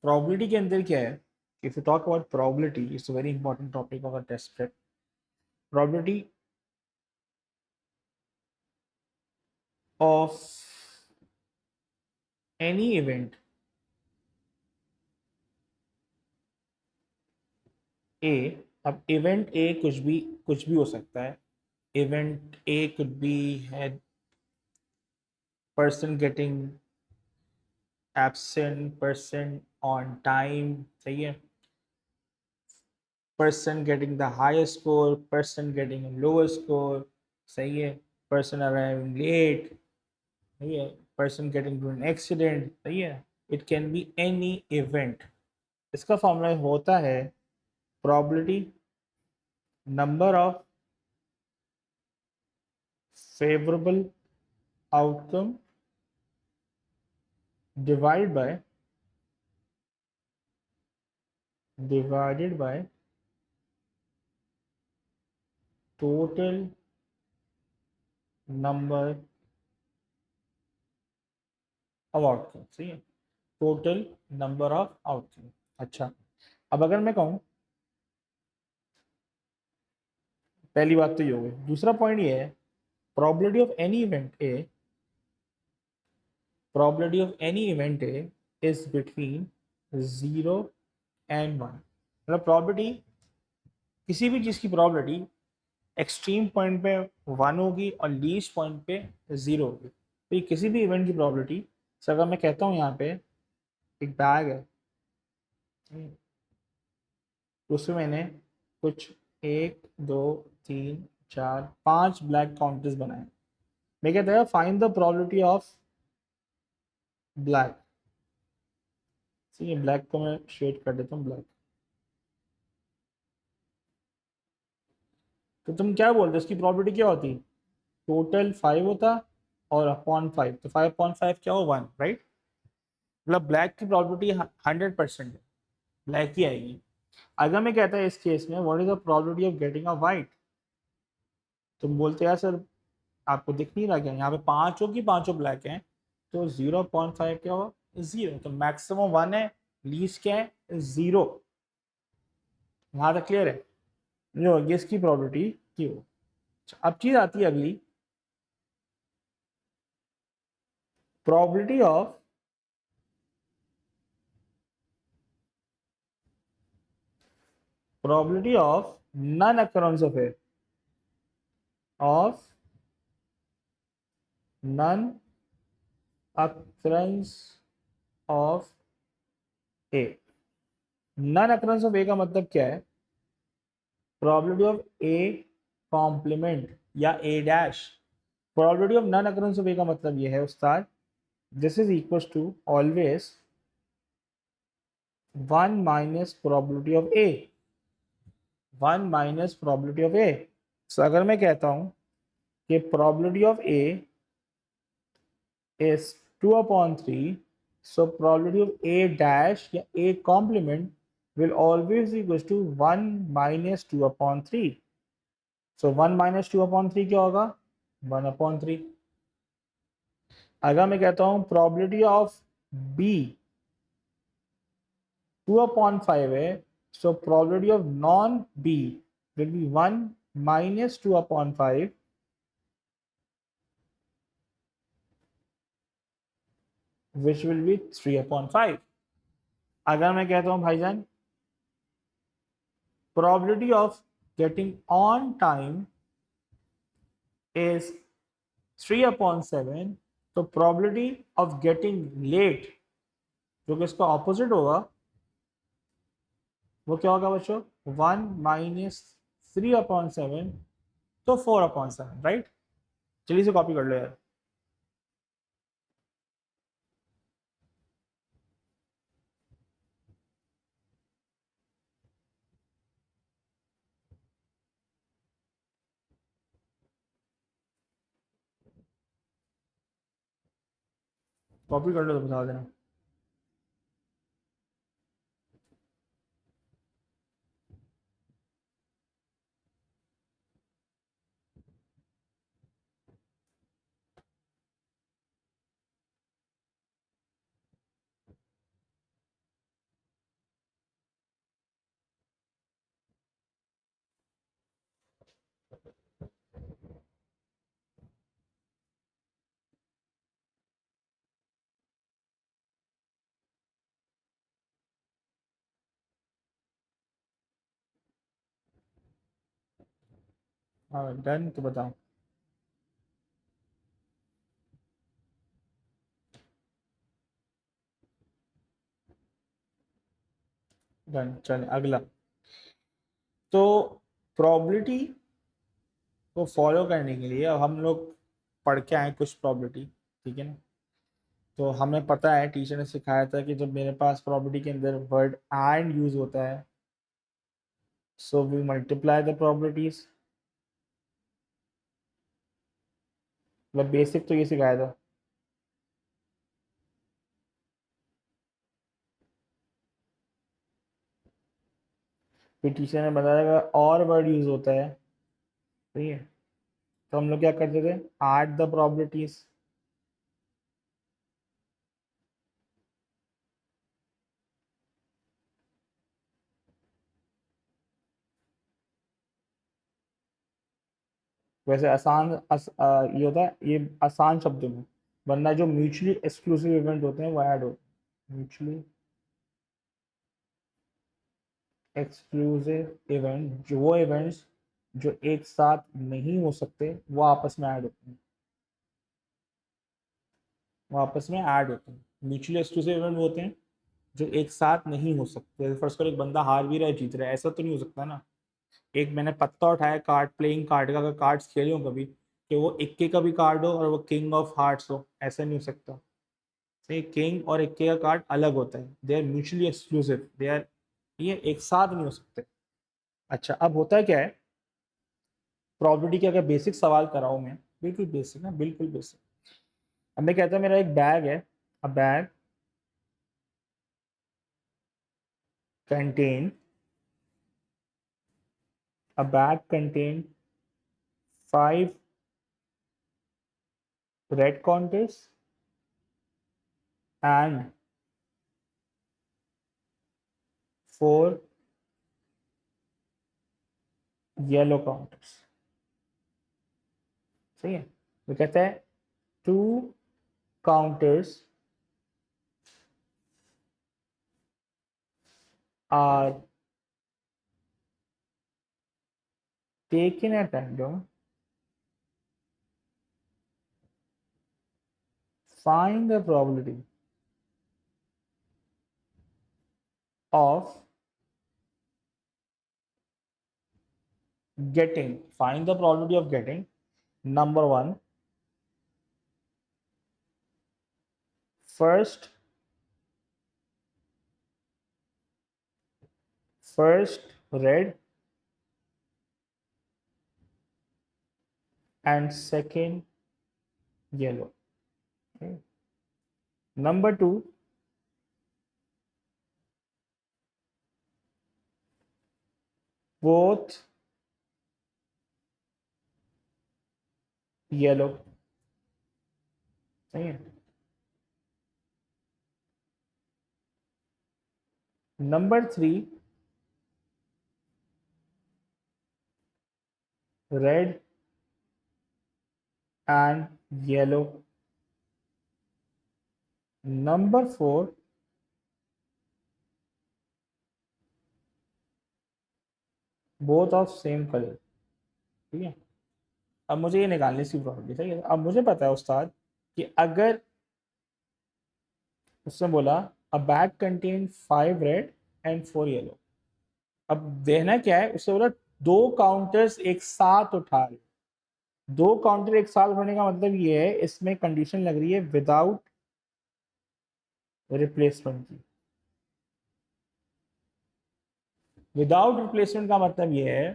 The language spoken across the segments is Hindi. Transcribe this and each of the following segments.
प्रोबेबिलिटी के अंदर क्या है? If you talk about probability, it's a very important topic of a test prep. Probability of any event A. अब इवेंट ए कुछ भी हो सकता है. इवेंट ए कुड बी है person getting absent, person on time, सही है. person getting the higher score, person getting a lower score, सही है. person arriving late, सही है. person getting to an accident, सही है. it can be any event. इसका फॉर्मूला होता है probability number of favorable outcome divided by total number of outcomes, सही है. Total number of outcome. अच्छा, अब अगर मैं कहूं, पहली बात तो ये हो गई. दूसरा पॉइंट ये है probability of any event A is between 0 and 1. मतलब प्रोबेबिलिटी, किसी भी चीज की प्रोबेबिलिटी एक्सट्रीम पॉइंट पे 1 होगी और लीस्ट पॉइंट पे 0 होगी. तो ये किसी भी इवेंट की प्रोबेबिलिटी. अगर मैं कहता हूँ यहाँ पे एक बैग है, उसमें मैंने कुछ 1 2 3 4 5 ब्लैक काउंटर्स बनाए. मैं कहता है find the probability of black. ठीक है, ब्लैक को मैं शेड कर देता हूँ ब्लैक. तो तुम क्या बोलते, इसकी प्रोबेबिलिटी क्या होती? टोटल 5 होता और अपॉन 5, तो 5/5 क्या हो? 1, राइट. मतलब ब्लैक की प्रोबेबिलिटी 100% है, ब्लैक ही आएगी. अगर मैं कहता है इस केस में what is the probability of getting a white, तुम बोलते यार सर आपको दिख नहीं रहा क्या, यहाँ पे 5 होगी, पांचों ब्लैक हैं, तो 0.5 क्या हो? 0. तो मैक्सिमम 1 है, लीस्ट क्या है? 0. यहाँ तक क्लियर है? जो होगी इसकी प्रोबेबिलिटी की हो. अब चीज आती है अगली, probability of non occurrence of non occurrence of A. Non occurrence of A का मतलब क्या है? प्रोबेबिलिटी ऑफ ए कॉम्प्लीमेंट या A dash. Probability of non occurrence of A का मतलब ये है उस्ताद, this is equal to always 1 minus probability of A. 1 minus probability of A. So अगर मैं कहता हूं कि probability of A is 2/3, so probability of a dash या a complement will always be equals to 1 minus 2/3. so 1 minus 2/3 क्या होगा? 1/3. अगर मैं कहता हूँ probability of b 2/5 है, so probability of non b will be 1 minus 2/5, which will be 3/5. अगर मैं कहता हूँ भाईजान probability of getting on time is 3/7, तो probability of getting late जो कि इसका ऑपोजिट होगा वो क्या होगा बच्चों? 1 माइनस 3/7, तो 4/7, राइट. चलिए से कॉपी कर लो यार. कॉपी कर लो तो बता देना. हाँ डन, तो बताओ। डन, चल अगला। तो प्रोबेबिलिटी को फॉलो करने के लिए अब हम लोग पढ़ के आए कुछ प्रोबेबिलिटी, ठीक है ना। तो हमें पता है, टीचर ने सिखाया था कि जब मेरे पास प्रोबेबिलिटी के अंदर वर्ड एंड यूज होता है, so we multiply the probabilities. मतलब बेसिक तो ये सिखाया था। फिर टीचर ने बताया कि और वर्ड यूज होता है, सही है। तो हम लोग क्या करते थे, ऐड द प्रोबेबिलिटीज। वैसे ये होता है ये आसान शब्दों में, वरना जो म्यूचुअली एक्सक्लूसिव इवेंट होते हैं वो ऐड होते हैं। म्यूचुअली एक्सक्लूसिव इवेंट, जो वो इवेंट्स जो एक साथ नहीं हो सकते वो आपस में ऐड होते हैं, वो आपस में ऐड होते हैं। म्यूचुअली एक्सक्लूसिव इवेंट वो होते हैं जो एक साथ नहीं हो सकते। जैसे फर्स्ट एक बंदा हार भी रहा है जीत रहा है, ऐसा तो नहीं हो सकता ना। एक मैंने पत्ता उठाया कार्ड, प्लेइंग कार्ड का, अगर कार्ड्स खेले हो कभी, कि वो इक्के का भी कार्ड हो और वो किंग ऑफ हार्ट्स हो, ऐसा नहीं हो सकता। सही, किंग और इक्के का कार्ड अलग होता है, they are mutually exclusive, they are, ये एक साथ नहीं हो सकते। अच्छा, अब होता है क्या है, प्रॉपर्टी के अगर बेसिक सवाल कराऊं मैं, बिल्कुल बेसिक ना, बिल्कुल बेसिक। अब मैं कहता हूं मेरा एक बैग है, अ bag contain, a bag contain 5 red counters and 4 yellow counters। सही है। वो कहता है 2 counters are taken at random, find the probability of find the probability of getting number 1 first red and second yellow, okay. Number 2, both yellow, सही है। Number 3, red and yellow। Number 4, both of same color, ठीक है। अब मुझे ये निकालनी सी प्रॉपर्टी, सही है। अब मुझे पता है उस्ताद कि अगर उसने बोला अ bag contain 5 red and 4 yellow, अब देना क्या है, उससे बोला 2 काउंटर्स एक साथ उठा रहे। 2 काउंटर एक साथ उठाने का मतलब ये है, इसमें कंडीशन लग रही है विदाउट रिप्लेसमेंट की। विदाउट रिप्लेसमेंट का मतलब ये है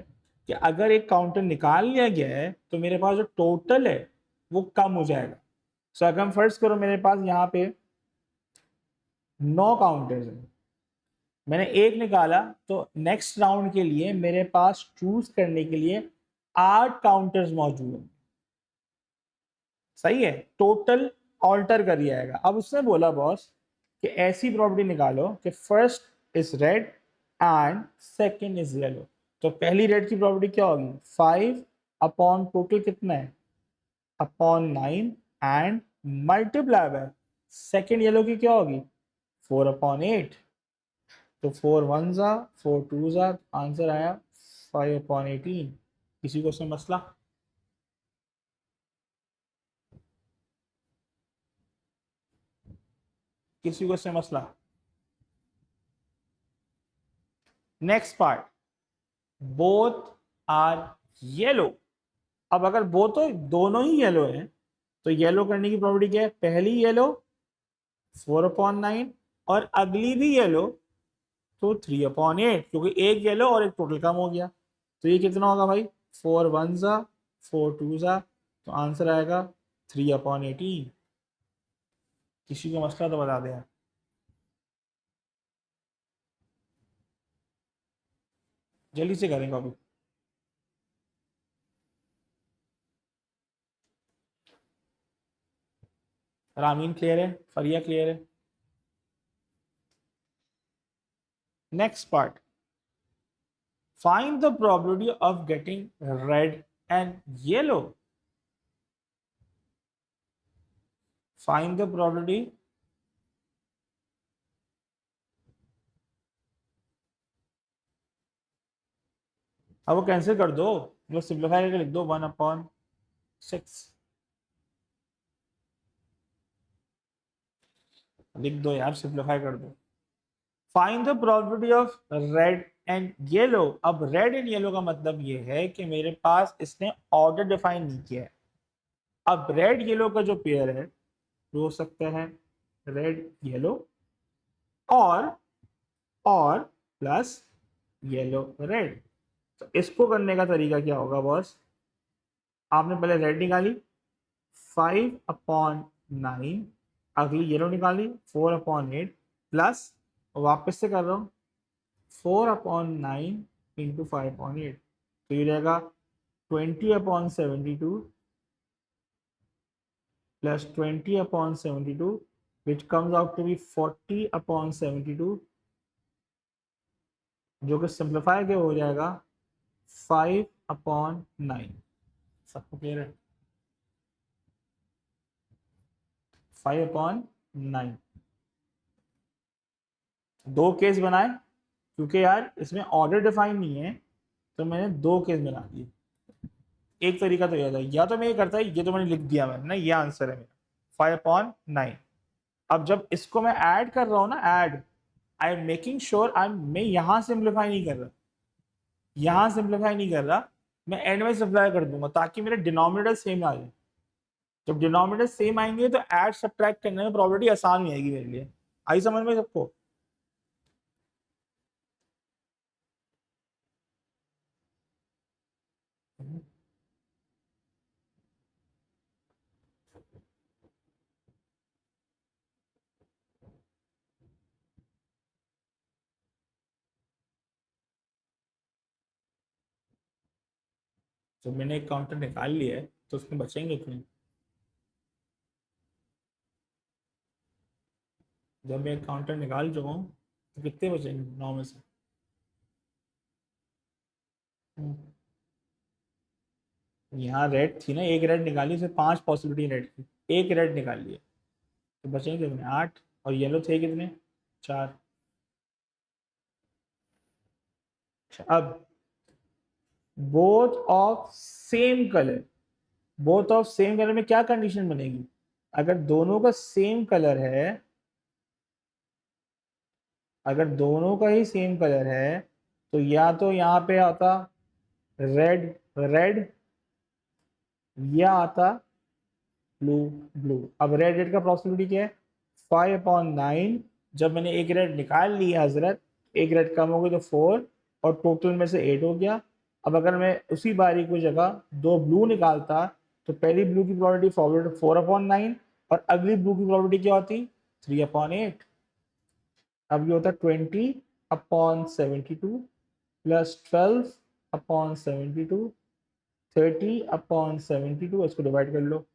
कि अगर एक काउंटर निकाल लिया गया है तो मेरे पास जो टोटल है वो कम हो जाएगा। सो अगर हम फर्स्ट करो, मेरे पास यहाँ पे 9 काउंटर्स हैं, मैंने एक निकाला, तो नेक्स्ट राउंड के लिए मेरे पास चूज करने के लिए 8 काउंटर्स मौजूद हैं। सही है, टोटल ऑल्टर कर जाएगा। अब उसने बोला बॉस कि ऐसी प्रॉपर्टी निकालो कि first is red and second is yellow. तो पहली रेड की प्रॉपर्टी क्या होगी, 5 अपॉन टोटल कितना है, upon 9 and multiply by second yellow की क्या होगी, 4 अपॉन 8। तो 4 1 जा 4 2 जा, आंसर आया 5 अपॉन 18। किसी को उसमें मसला? किसी को उसमें मसला? Next part, both are yellow. अब अगर बोथ तो दोनों ही येलो हैं तो येलो करने की प्रॉपर्टी क्या है? पहली येलो 4/9 और अगली भी येलो तो 3/8, क्योंकि एक येलो और एक टोटल कम हो गया। तो ये कितना होगा भाई? 4 1 ज़ा 4 2 ज़ा, तो आंसर आएगा 3/18। किसी को मसला तो बता दें। जल्दी से करेंगे अभी। रामीन क्लियर है? फरिया क्लियर है? Next part, find the probability of getting red and yellow. Find the probability. अब वो कैंसिल कर दो, जो सिंप्लीफाई करके लिख दो 1/6। लिख दो यार, सिंप्लीफाई कर दो। Find the probability of red and yellow. अब रेड एंड येलो का मतलब ये है कि मेरे पास इसने ऑर्डर डिफाइन नहीं किया है। अब रेड येलो का जो पेयर है वो हो सकता है रेड येलो और प्लस येलो रेड। तो इसको करने का तरीका क्या होगा बॉस? आपने पहले रेड निकाली 5/9, अगली येलो निकाली 4/8 प्लस, वापस से कर रहा हूँ 4/9 इंटू 5/8, तो ये रहेगा 20/72 plus 20/72 which comes out to be 40/72, जो कि सिंप्लीफाई के हो जाएगा 5/9। सबको क्लियर है? 5/9। दो केस बनाए क्योंकि यार इसमें ऑर्डर डिफाइन नहीं है, तो मैंने दो केस बना दिए। एक तरीका तो यह था, या तो मैं ये करता है, ये तो मैंने लिख दिया मैंने ना, ये आंसर है मेरा 5/9। अब जब इसको मैं ऐड कर रहा हूं ना, add, I am making sure मैं यहां सिंप्लीफाई नहीं कर रहा, यहां सिंप्लीफाई नहीं कर रहा, मैं एंड में सिंप्लीफाई कर दूंगा ताकि मेरे डिनोमिनेटर सेम आ जाए। जब डिनोमिनेटर सेम आएंगे तो ऐड सब्ट्रैक्ट करने में प्रॉपर्टी आसान हो जाएगी मेरे लिए। आई समझ में सबको? जब मैंने एक काउंटर निकाल लिया है तो उसमें बचेंगे कितने? जब मैं एक काउंटर निकाल चुका हूँ तो कितने बचेंगे 9 में से? यहाँ रेड थी ना, एक रेड निकाली, उसे 5 पॉसिबिलिटी रेड की, एक रेड निकाल लिया, तो बचेंगे कितने? 8। और येलो थे कितने? 4। अब both of same colour, both of same colour में क्या कंडीशन बनेगी? अगर दोनों का सेम कलर है, अगर दोनों का ही सेम कलर है तो या तो यहाँ पे आता रेड रेड, या आता ब्लू ब्लू। अब रेड रेड का पॉसिबिलिटी क्या है? 5/9। जब मैंने एक रेड निकाल लिया हजरत, एक रेड कम हो गई तो 4, और टोटल में से 8 हो गया। अब अगर मैं उसी बारी की जगह दो ब्लू निकालता तो पहली ब्लू की प्रोबेबिलिटी फॉरवर्ड 4/9 और अगली ब्लू की प्रोबेबिलिटी क्या होती? 3/8। अब ये होता 20/72 प्लस 12/72, 30/72, इसको डिवाइड कर लो,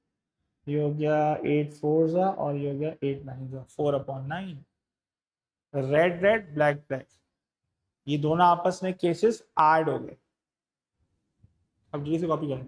ये हो गया 8 4 ज़ा और ये हो गया 8 9 ज़ा, 4/9। रेड रेड ब्लैक ब्लैक, ये दोनों आपस में केसेस ऐड हो गए। अब जी से कॉपी करें।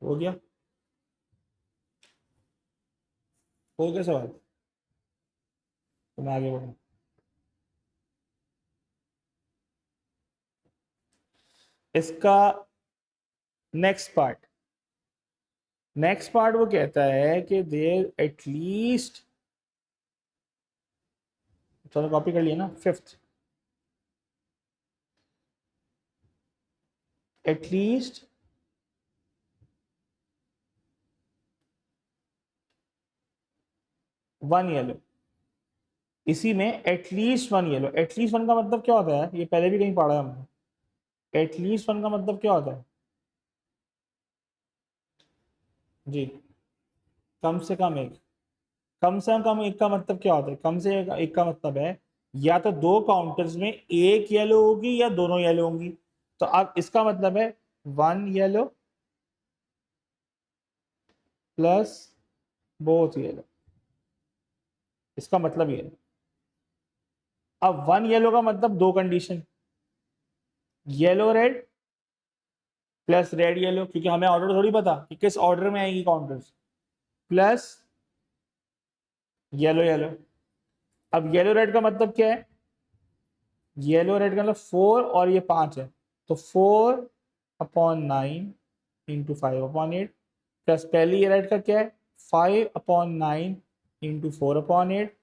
हो गया? हो गया सवाल? तो मैं आगे बढ़ूँ। इसका नेक्स्ट पार्ट वो कहता है कि देर एटलीस्ट, चलो कॉपी कर लिया ना, फिफ्थ, एटलीस्ट वन येलो। इसी में at least one yellow, at least one का मतलब क्या होता है, ये पहले भी कहीं पढ़ा है हमने। एटलीस्ट वन का मतलब क्या होता है जी? कम से कम एक। कम से कम एक का मतलब क्या होता है? कम से एक का मतलब है या तो दो काउंटर्स में एक येलो होगी या दोनों येलो होंगी। तो अब इसका मतलब है one yellow plus both yellow, इसका मतलब ये है। अब वन येलो का मतलब दो condition, yellow red plus red yellow, क्योंकि हमें ऑर्डर थोड़ी पता कि किस ऑर्डर में आएगी काउंटर्स, प्लस येलो येलो। अब येलो रेड का मतलब क्या है? येलो रेड का मतलब 4 और ये 5 है, तो 4/9 इंटू 5/8, प्लस पहली रेड का क्या है? 5/9 इंटू 4/8,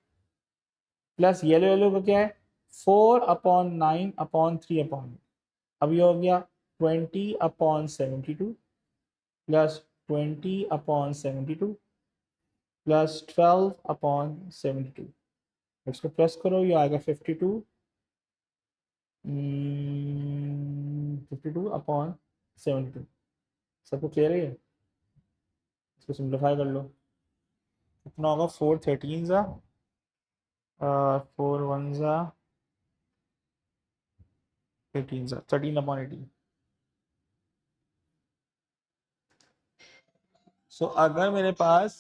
प्लस येलो येलो का क्या है? 4/9/3/8। अब ये हो गया 20/72 प्लस 20/72 प्लस 12/72। इसको प्लस करो, ये आएगा 52, 52/72। सबको क्लियर है ये? इसको सिंप्लीफाई कर लो, कितना होगा? 4 13 ज़ा 4 1 ज़ा 18 ज़ा 13/18। सो अगर मेरे पास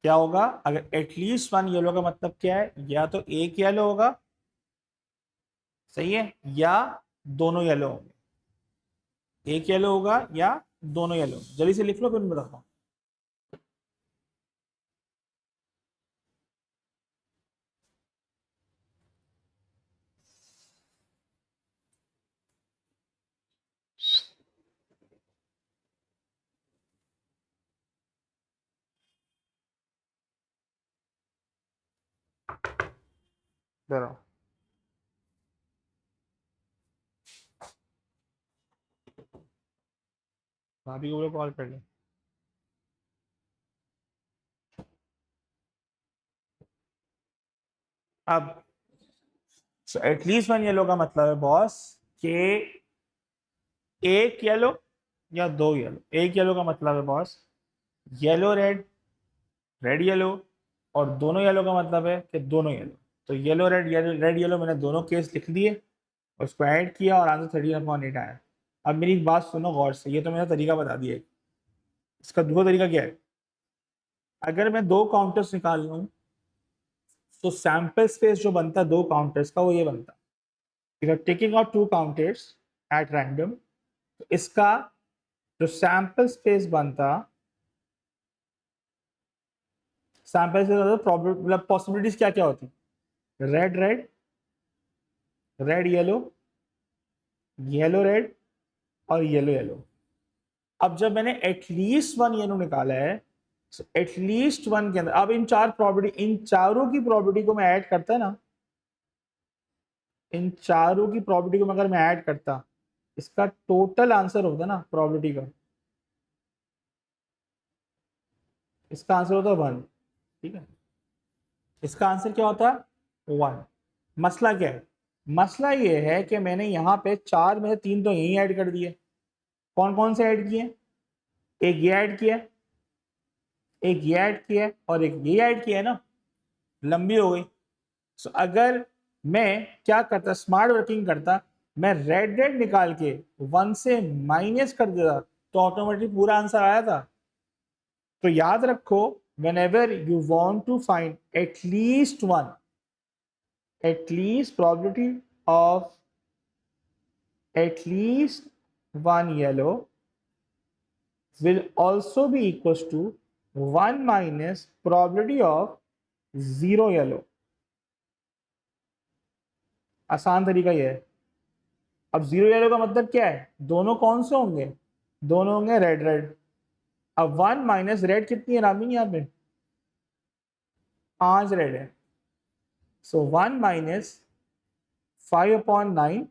क्या होगा? अगर एटलीस्ट वन येलो का मतलब क्या है? या तो एक येलो होगा, सही है, या दोनों येलो होंगे। एक येलो होगा या दोनों येलो। जल्दी से लिख लो फिर मैं बताता हूँ। जरा भाभी को कॉल कर ले। अब एटलीस्ट वन येलो का मतलब है बॉस कि एक येलो या दो येलो। एक येलो का मतलब है boss yellow red, red yellow, और दोनों येलो का मतलब है कि दोनों येलो। तो येलो रेड, रेड येलो मैंने दोनों केस लिख दिए, उसको ऐड किया और आंसर 13/8 आया। अब मेरी एक बात सुनो गौर से, ये तो मेरा तरीका बता दिया। इसका दूसरा तरीका क्या है? अगर मैं दो काउंटर्स निकाल रहा हूं तो सैंपल स्पेस जो बनता है दो काउंटर्स का, वो ये बनता है, taking out two counters at random. तो इसका जो सैंपल स्पेस बनता, सैंपल स्पेस मतलब पॉसिबिलिटीज क्या क्या होती? Red red, red yellow, yellow red और येलो येलो। अब जब मैंने एटलीस्ट वन येलो निकाला है, एटलीस्ट वन के अंदर अब इन चार प्रॉपर्टी, इन चारों की प्रॉपर्टी को मैं ऐड करता ना, इन चारों की प्रॉपर्टी को अगर मैं ऐड करता, इसका टोटल आंसर होता ना प्रॉपर्टी का, इसका आंसर होता 1। ठीक है, इसका आंसर क्या होता है? 1। मसला क्या है? मसला ये है कि मैंने यहाँ पे चार में से तीन तो यही ऐड कर दिए। कौन कौन से ऐड किए? एक ये ऐड किया, एक ये ऐड किया और एक ये ऐड किया है ना, लंबी हो गई। सो अगर मैं क्या करता, स्मार्ट वर्किंग करता, मैं रेड रेड निकाल के 1 से माइनस कर देता, तो ऑटोमेटिक पूरा आंसर आया था। तो याद रखो, whenever you want to find at least one, at least probability of at least one yellow will also be equals to 1 minus probability of 0 yellow. आसान तरीका ये है. अब 0 येलो का मतलब क्या है? दोनों कौन से होंगे? दोनों होंगे रेड रेड. अब 1 माइनस रेड कितनी है रामीन? यहाँ पे 5 रेड है. सो 1 minus 5/9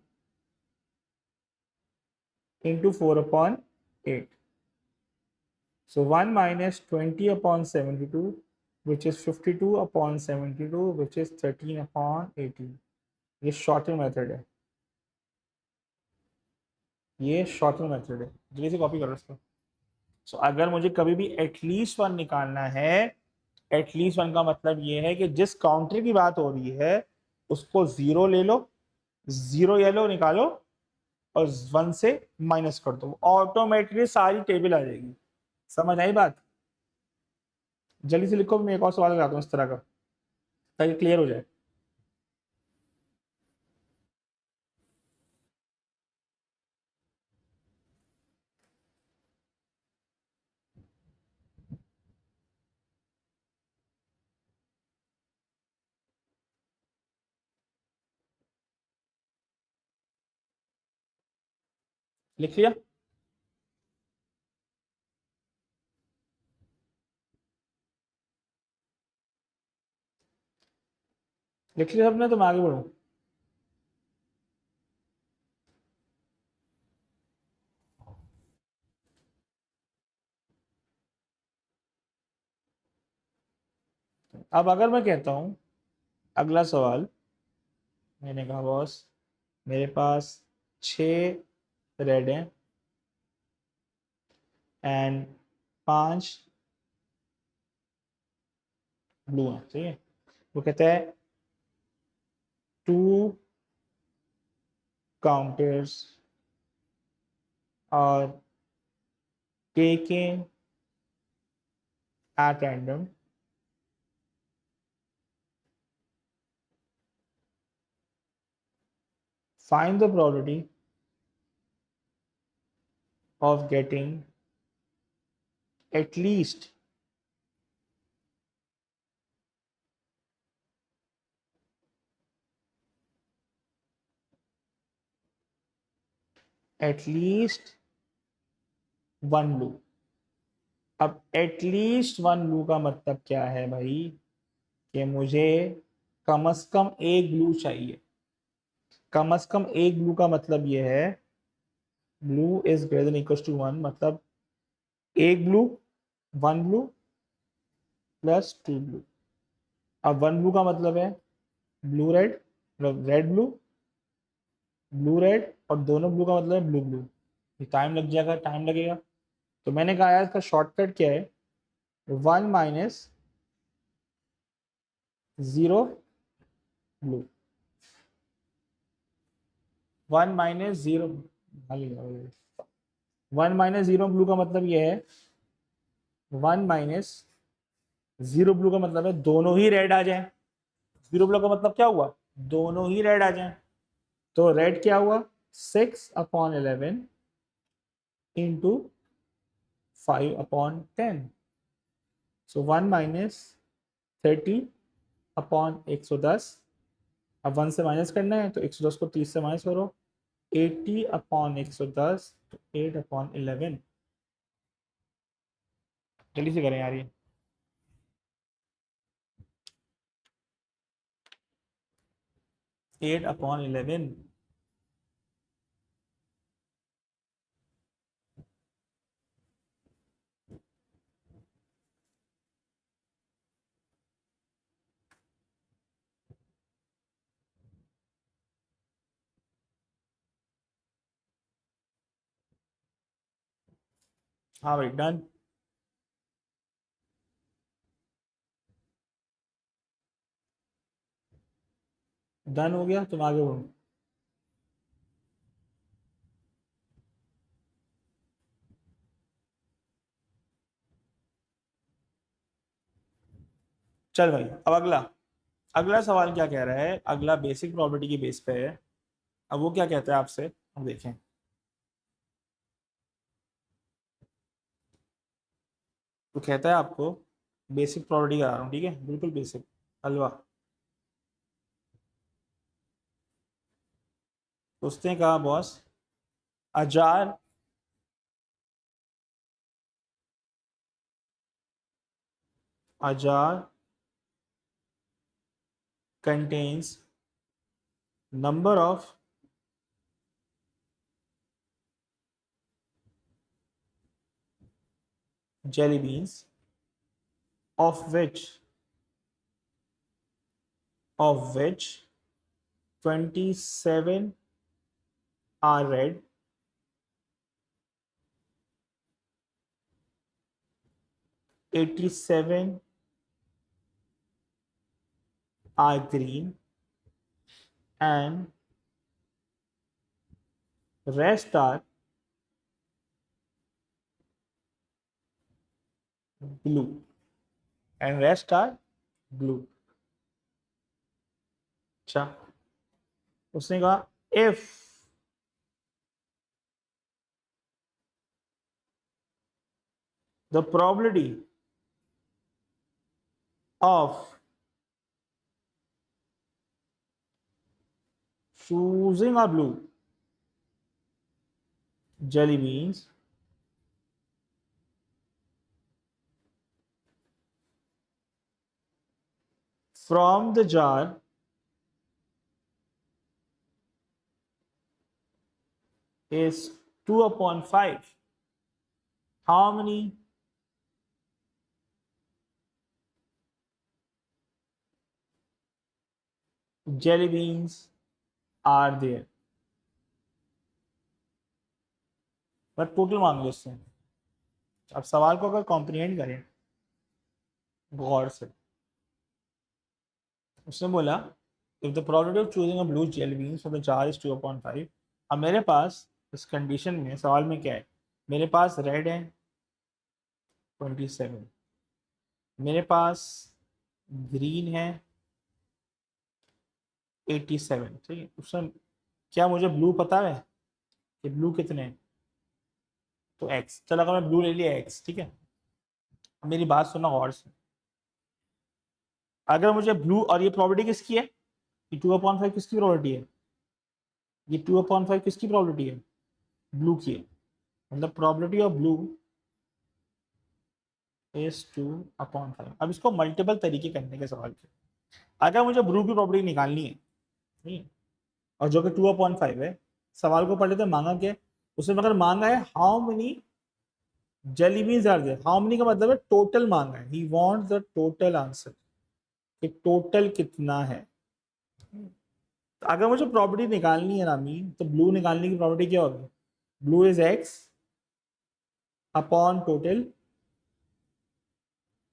into 4/8. So 1 minus 20/72, which is 52/72, which is 13/18. ये शॉर्टेड मेथड है. ये शॉर्टेड मेथड है. जल्दी से कॉपी करो इसको. सो अगर मुझे कभी भी एटलीस्ट वन निकालना है, एटलीस्ट वन का मतलब ये है कि जिस काउंटर की बात हो रही है उसको 0 ले लो, 0 येलो निकालो और 1 से माइनस कर दो, ऑटोमेटिकली सारी टेबल आ जाएगी. समझ आई बात? जल्दी से लिखो. मैं एक और सवाल लगाता हूँ इस तरह का ताकि क्लियर हो जाए. लिख लिया? लिख लिया सबने? तो मैं आगे बढ़ूँ. अब अगर मैं कहता हूँ अगला सवाल, मैंने कहा बॉस मेरे पास 6 रेड हैं एंड 5 ब्लू हैं. ठीक है. वो कहता है 2 counters are taken at random find the probability of getting at least one blue. अब एटलीस्ट वन ब्लू का मतलब क्या है भाई? कि मुझे कम से कम एक ब्लू चाहिए. कम से कम एक ब्लू का मतलब ये है blue is greater than equal to 1, मतलब एक blue, one blue plus 2 blue. अब वन ब्लू का मतलब है ब्लू रेड, मतलब रेड ब्लू, ब्लू रेड, और दोनों ब्लू का मतलब है ब्लू ब्लू. टाइम लग जाएगा, टाइम लगेगा. तो मैंने कहा यार इसका शॉर्टकट क्या है? 1 minus 0 blue. 1 minus 0, 1 minus 0 blue का मतलब ये है 1 माइनस 0 ब्लू का मतलब है दोनों ही रेड आ जाए. 0 ब्लू का मतलब क्या हुआ? दोनों ही रेड आ जाए. तो रेड क्या हुआ? 6/11 इंटू 5/10. सो 1 माइनस 30/110. अब 1 से माइनस करना है तो 110 को 30 से माइनस करो. 80/110 तो 8/11. जल्दी से करें यार ये. 8/11. हाँ भाई डन. डन हो गया. तुम आगे बढ़ो. चल भाई अब अगला. अगला सवाल क्या कह रहा है, अगला बेसिक प्रॉपर्टी की बेस पे है। अब वो क्या कहता है आपसे, हम देखें। तो कहता है आपको बेसिक प्रॉपर्टी करा रहा हूँ, ठीक है, बिल्कुल बेसिक हलवा। तो उसने कहा boss, Ajar Ajar contains number of jelly beans of which 27 are red, 87 are green, and rest are blue. And rest are blue. अच्छा, उसने कहा if the probability of choosing a blue jelly beans from the jar is 2 upon 5, how many jelly beans are there? But total मांग लो इससे। अब सवाल को अगर कॉम्प्रिहेंड करें गौर से, उसने बोला if the probability of choosing a blue jelly beans for the jar is 2/5। अब मेरे पास इस कंडीशन में, सवाल में क्या है, मेरे पास रेड है 27, मेरे पास ग्रीन है 87, ठीक है। उसने, क्या मुझे ब्लू पता है कि ब्लू कितने हैं? तो एक्स, चलो अगर मैं ब्लू ले लिया एक्स, ठीक है। अब मेरी बात सुनना गौर से, अगर मुझे ब्लू, और ये प्रॉपर्टी किसकी है, ये 2/5 किसकी प्रॉपर्टी है, ये 2/5 किसकी प्रॉपर्टी है, ब्लू की है। मतलब प्रॉपर्टी ऑफ ब्लू इज 2/5। अब इसको मल्टीपल तरीके करने के सवाल के, अगर मुझे ब्लू की प्रॉपर्टी निकालनी है, नहीं, और जो कि 2/5 है, सवाल को पढ़ लेते मांगा क्या, उसने मगर मांगा है how many jelly beans are there. How many का मतलब है टोटल मांगा है, he wants the total answer, कि टोटल कितना है। तो अगर मुझे प्रॉपर्टी निकालनी है नामी, तो ब्लू निकालने की प्रॉपर्टी क्या होगी, blue is x upon total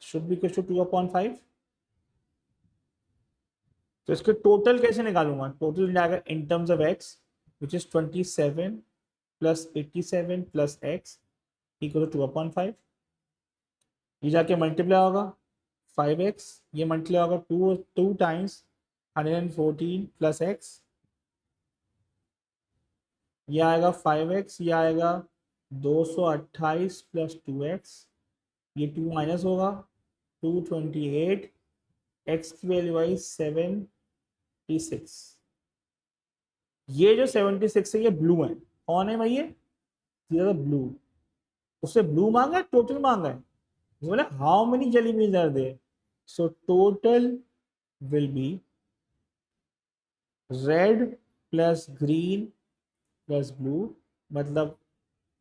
should be equal to 2/5। तो इसके टोटल कैसे निकालूंगा, टोटल जाएगा in terms of x which is 27 plus 87 plus x equal to 2/5। ये जाके मल्टीप्लाई होगा 5x, ये मल्टीप्लाई होगा 2 टाइम्स 114 प्लस एक्स, ये आएगा 5x, ये आएगा 228 प्लस 2x, ये 2 माइनस होगा 228, x की वैल्यू आई 76। ये जो 76 है ये ब्लू है, कौन है भाई ये ब्लू। उससे ब्लू मांगा है टोटल मांगा है, बोला how many jelly beans are there, so total will be red plus green plus blue, मतलब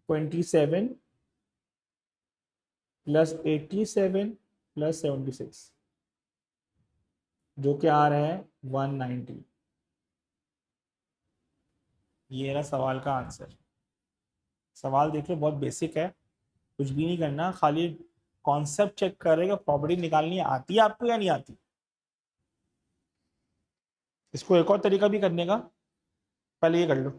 27 प्लस 87 प्लस 76, जो कि आ रहा है 190। ये रहा सवाल का आंसर। सवाल देख लो बहुत बेसिक है, कुछ भी नहीं करना, खाली कॉन्सेप्ट चेक करेगा, प्रॉपर्टी निकालनी आती है आपको या नहीं आती। इसको एक और तरीका भी करने का, पहले ये कर लो।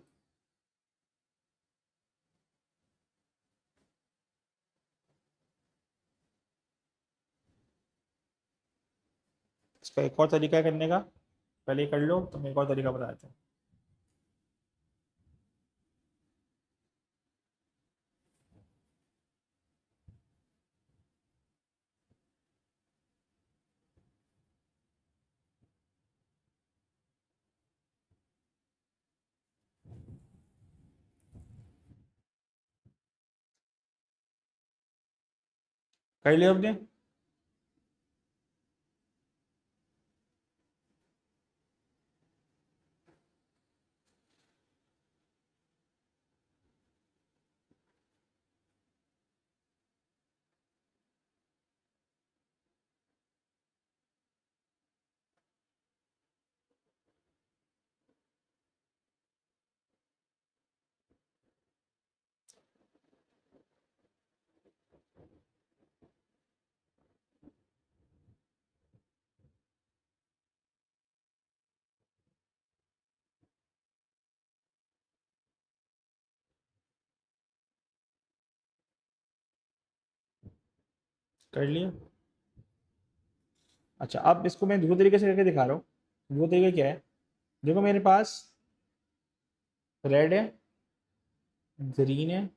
इसका एक और तरीका है करने का, पहले कर लो तो मैं एक और तरीका बता देता हूँ। कर लिया आपने? कर लिया। अच्छा, अब इसको मैं दो तरीके से करके दिखा रहा हूँ। दो तरीके क्या है, देखो मेरे पास रेड है, ग्रीन है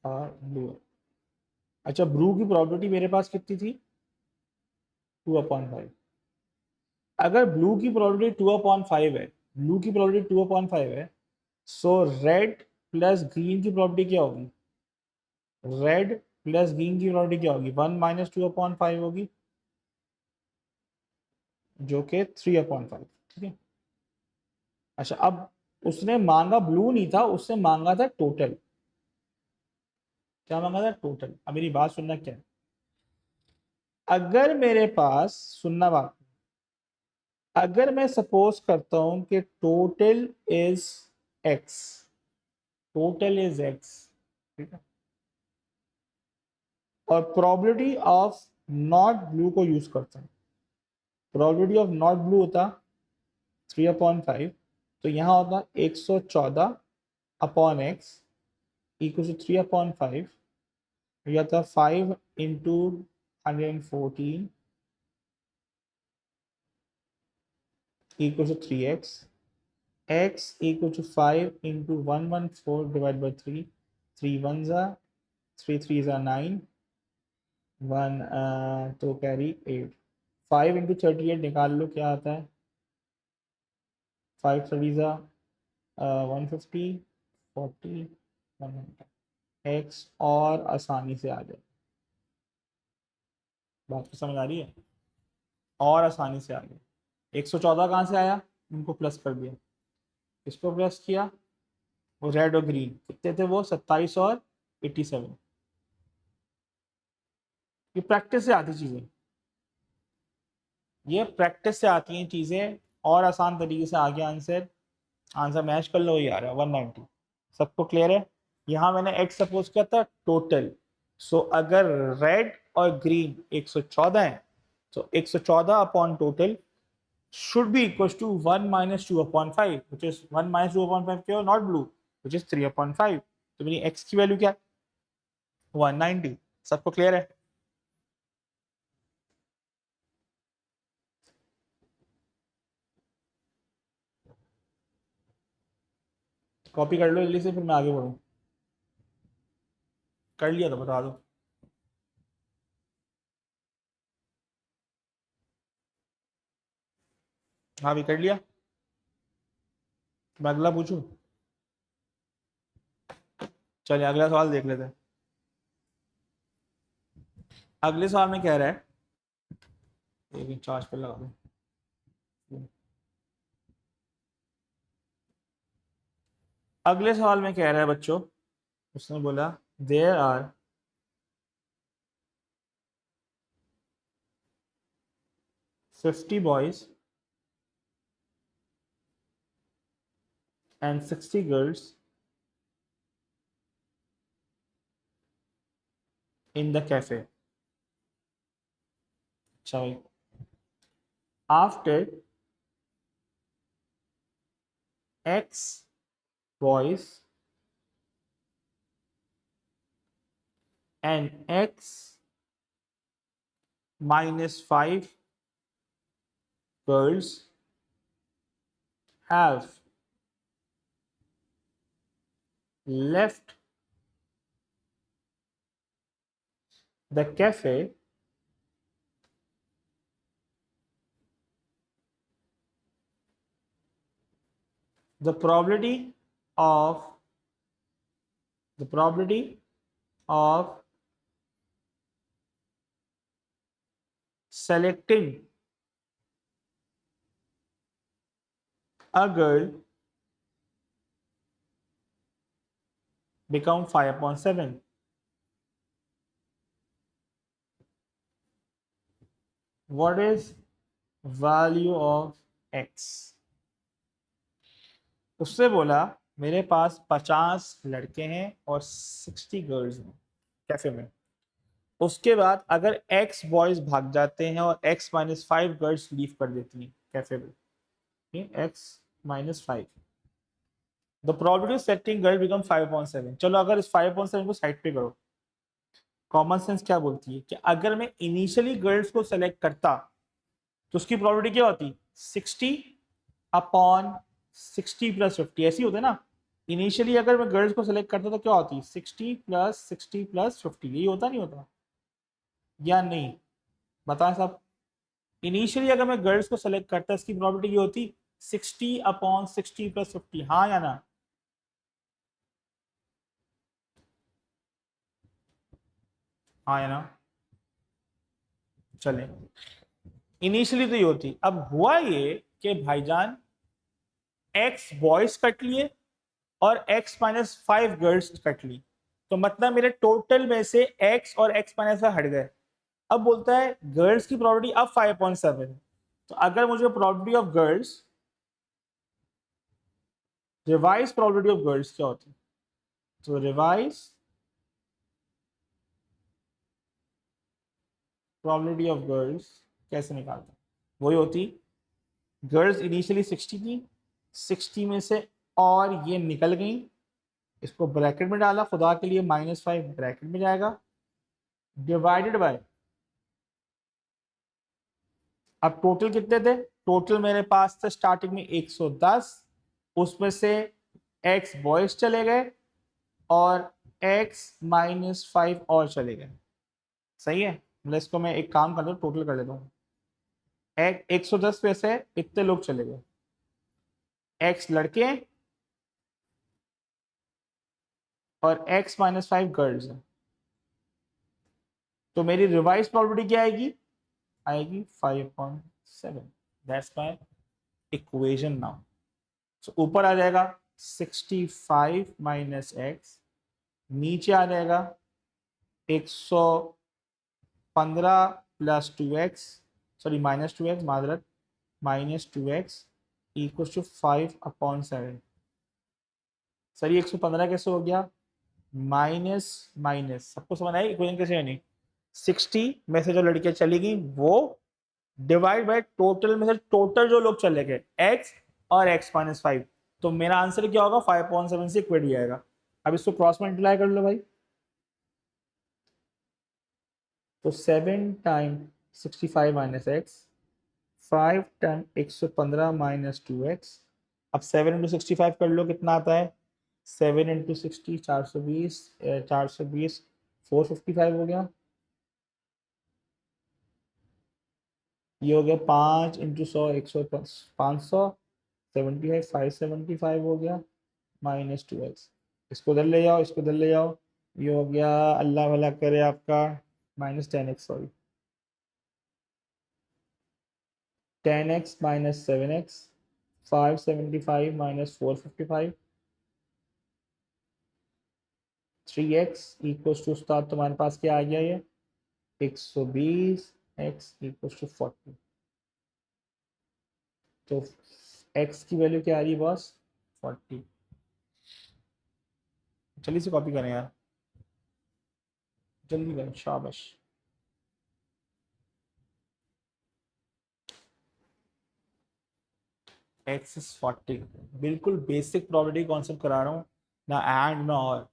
और ब्लू है। अच्छा, ब्लू की प्रॉपर्टी मेरे पास कितनी थी? 2/5। अगर ब्लू की प्रॉपर्टी 2/5 है, ब्लू की प्रॉपर्टी 2/5 है, सो रेड प्लस ग्रीन की प्रॉपर्टी क्या होगी? रेड प्लस ग्रीन की प्रॉपर्टी क्या होगी? 1 - 2/5 होगी, जो कि 3/5। ठीक है। अच्छा, अब उसने मांगा ब्लू नहीं था, उसने मांगा था टोटल। क्या मांगा था? टोटल। अब मेरी बात सुनना, क्या है, अगर मेरे पास, सुनना बात, अगर मैं सपोज करता हूं कि total is x, total is x, ठीक है, और प्रोबेबिलिटी ऑफ नॉट ब्लू को यूज करता हूं, प्रोबेबिलिटी ऑफ नॉट ब्लू होता 3/5, तो यहाँ होता 114/x इक्वल टू 3/5, या था 5 × 114 equals to 3x, x equal to 5 × 114 divided by 3, 3 1s are 3 3s are 9, 1 तो कैरी 8, 5 × 38 निकाल लो क्या आता है, 5 30s are 150, 40, 100, x और आसानी से आ जाए। बात को समझ आ रही है? और आसानी से आ गया। 114 कहाँ से आया? उनको प्लस कर दिया। इसको प्लस किया, वो रेड और ग्रीन कितने थे? वो 27 और 87। ये प्रैक्टिस से आती चीजें, ये प्रैक्टिस से आती हैं चीजें। और आसान तरीके से आ गया आंसर, आंसर मैच कर लो, ये आ रहा है 190। सबको क्लियर है? यहाँ मैंने एक्स सपोज किया था टोटल। सो अगर रेड और ग्रीन 114 है, तो 114 upon total should be equals to 1 - 2/5, which is 1 - 2/5 क्या? Not blue, which is 3/5। तो मेरी x की वैल्यू क्या है? 190। सबको क्लियर है? कॉपी कर लो जल्दी से, फिर मैं आगे बढ़ूँ। कर लिया तो बता दो। हाँ भी कर लिया। मैं अगला पूछूं? चलिए अगला सवाल देख लेते हैं। अगले सवाल में कह रहा है, एक चार्ज पे लगा दो। अगले सवाल में कह रहा है बच्चों, उसने बोला there are 50 boys and 60 girls in the cafe. अच्छा भाई, after x boys and x -5 girls have left the cafe the of probability of selecting a girl become 5/7. What is value of x? उससे बोला मेरे पास 50 लड़के हैं और 60 गर्ल्स हैं कैफे में। उसके बाद अगर x बॉयज भाग जाते हैं और x-5 गर्ल्स लीव कर देती हैं कैफे में, x-5, the probability setting girl become 5/7। चलो अगर इस 5/7 को साइड पे करो, कॉमन सेंस क्या बोलती है कि अगर मैं इनिशियली गर्ल्स को सेलेक्ट करता तो उसकी प्रोबेबिलिटी क्या होती, 60/60 + 50, ऐसी होता है ना। इनिशियली अगर मैं गर्ल्स को सेलेक्ट करता तो क्या होती, 60 + 60 + 50, यही होता नहीं होता या नहीं, बताएं साहब। इनिशियली अगर मैं गर्ल्स को सेलेक्ट करता इसकी प्रोबेबिलिटी ये होती 60/60 + 50, हाँ या ना। हाँ या ना, चले। इनिशियली तो ये होती, अब हुआ ये कि भाईजान एक्स बॉयज कट लिए और x-5 गर्ल्स कट ली, तो मतलब मेरे टोटल में से x और x-5 हट गए। अब बोलता है गर्ल्स की प्रोबेबिलिटी अब 5/7 है, तो अगर मुझे probability of girls, revise probability of girls क्या होती है, तो रिवाइज प्रोबेबिलिटी ऑफ गर्ल्स कैसे निकालता, वही होती गर्ल्स इनिशियली 60 थी, 60 में से और ये निकल गई, इसको ब्रैकेट में डाला खुदा के लिए, -5 ब्रैकेट में जाएगा, डिवाइडेड बाय, अब टोटल कितने थे, टोटल मेरे पास थे स्टार्टिंग में 110, उसमें से x बॉयज चले गए और x-5 और चले गए, सही है। मतलब इसको मैं एक काम कर दो, टोटल कर देता हूँ, 110 में से इतने लोग चले गए, x लड़के और x-5 गर्ल्स हैं, तो मेरी रिवाइज प्रोबेबिलिटी क्या आएगी, आएगी 5/7। That's my equation now. So ऊपर आ जाएगा 65 - x, नीचे आ जाएगा 115 + 2x, सॉरी -2x, माजरत, -2x = 5/7। सर ये 115 कैसे हो गया, माइनस माइनस, सबको समझ आई इक्वेशन कैसे बनी, 60 में से जो लड़कियां चली गई वो डिवाइड बाय टोटल में से टोटल जो लोग चले गए x और x-5, तो मेरा आंसर क्या होगा, 5/7 से इक्वेट जाएगा। अब इसको क्रॉस मल्टीप्लाई कर लो भाई, तो 7 टाइम 65 - x, 5 टाइम 115 - 2x। अब 7 × 65 कर लो, कितना आता है, 7 × 60 420, 420 455 हो गया, ये हो गया 5 × 100 100 500, 75 575 हो गया, -2x। इसको उधर ले जाओ, इसको उधर ले जाओ, ये हो गया, अल्लाह भला करे आपका, -10x, sorry 10x - 7x, 575 - 455, 3x = उस्ताद तुम्हारे पास क्या आ गया, ये 120, x = 40, तो x की वैल्यू क्या आ रही है बॉस, 40। चलिए इसे कॉपी करें यार, जल्दी करें, शाबाश। x is 40, बिल्कुल बेसिक प्रोबेबिलिटी कॉन्सेप्ट करा रहा हूँ, ना एंड ना और,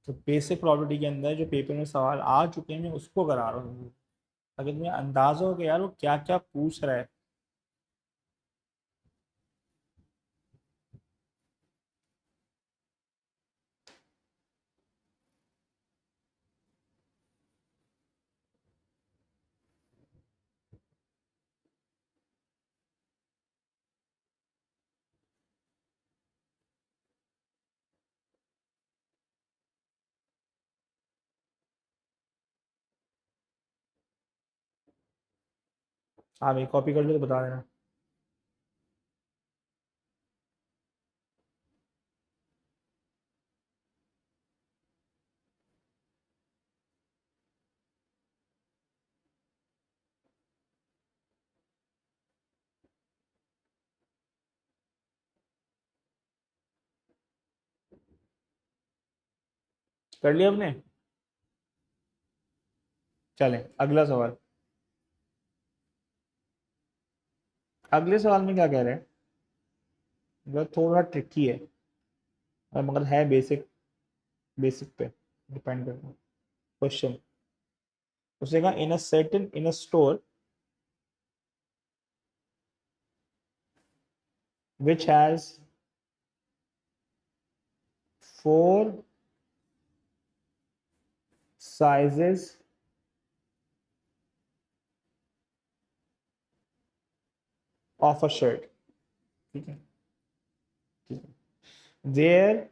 तो बेसिक प्रोबेबिलिटी के अंदर जो पेपर में सवाल आ चुके हैं मैं उसको करा रहा हूँ। अगर तुम्हें अंदाजा हो कि यार वो क्या क्या पूछ रहा है। हाँ भाई, कॉपी कर लो तो बता देना। कर लिया आपने? चलें अगला सवाल। अगले सवाल में क्या कह रहे हैं, मतलब थोड़ा ट्रिकी है मगर है बेसिक, बेसिक पे डिपेंड करता है क्वेश्चन। उसने कहा in a store which has four sizes of a shirt, ठीक है, ठीक है, there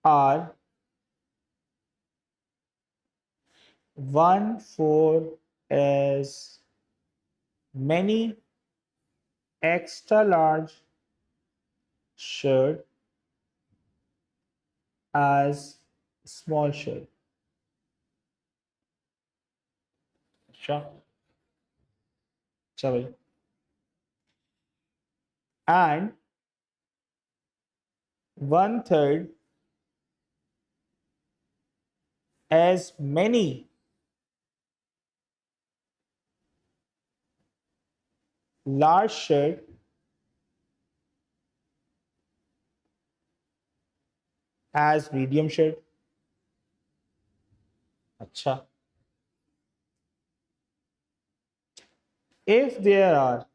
are one for as many extra large shirt as small shirt। अच्छा, अच्छा भाई। And one third as many large shirt as medium shirt। अच्छा, if there are